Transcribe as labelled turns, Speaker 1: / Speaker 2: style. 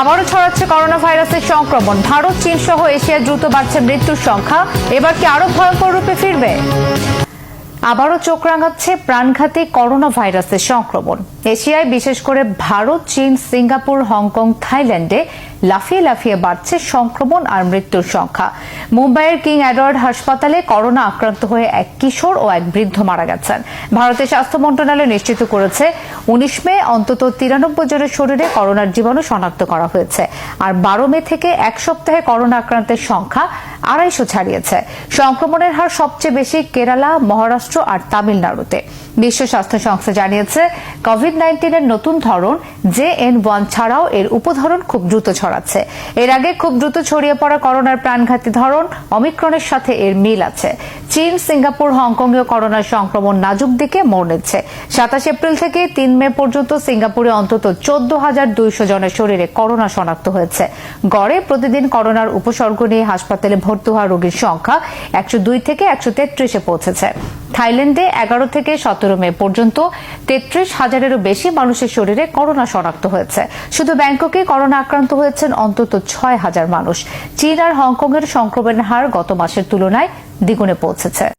Speaker 1: আবারও ছড়াচ্ছে করোনা ভাইরাসের সংক্রমণ। ভারত, চীন সহ এশিয়ায় দ্রুত বাড়ছে মৃত্যুর সংখ্যা। এবার কি আরো ভয়ঙ্কর রূপে ফিরবে? আবারও চোখ রাঙাচ্ছে প্রাণঘাতী করোনা ভাইরাসের সংক্রমণ। এশিয়ায় বিশেষ করে ভারত, চীন, সিঙ্গাপুর, হংকং, থাইল্যান্ডে লাফিয়ে লাফিয়ে বাড়ছে সংক্রমণ আর মৃত্যুর সংখ্যা। মুম্বাইয়ের কিং এডওয়ার্ড হাসপাতালে করোনা আক্রান্ত হয়ে এক কিশোর ও এক বৃদ্ধ মারা গেছেন। ভারতের স্বাস্থ্য মন্ত্রণালয় নিশ্চিত করেছে 19 মে অন্তত 93 জনের শরীরে করোনার জীবাণু শনাক্ত করা হয়েছে। আর 12 মে থেকে এক সপ্তাহে করোনা আক্রান্তের সংখ্যা 250 ছাড়িয়েছে। সংক্রমণের হার সবচেয়ে বেশি কেরালা, মহারাষ্ট্র আর তামিলনাড়ুতে। বিশ্ব স্বাস্থ্য সংস্থা জানিয়েছে কোভিড-19 এর নতুন ধরন JN.1 ছাড়াও এর উপধরন খুব দ্রুত ছড়াচ্ছে। এর আগে খুব দ্রুত ছড়িয়ে পড়া করোনার প্রাণঘাতী ধরন ওমিক্রনের সাথে এর মিল আছে। চীন, সিঙ্গাপুর, হংকংয়েও করোনার সংক্রমণ নাজুক দিকে মোড় নিচ্ছে। 27 এপ্রিল থেকে 3 মে পর্যন্ত সিঙ্গাপুরে অন্তত 14,200 জনের শরীরে করোনা শনাক্ত হয়েছে। গড়ে প্রতিদিন করোনার উপসর্গ নিয়ে হাসপাতালে ভর্তি হওয়া রোগীর সংখ্যা 102 থেকে 133-এ পৌঁছেছে। থাইল্যান্ডে 11 থেকে 17 মে পর্যন্ত 33,000-এরও বেশি মানুষের শরীরে করোনা শনাক্ত হয়েছে। শুধু ব্যাংককে করোনা আক্রান্ত হয়েছেন অন্তত 6,000 মানুষ। চীন আর হংকংয়ের সংক্রমণের হার গত মাসের তুলনায় দ্বিগুণে পৌঁছেছে।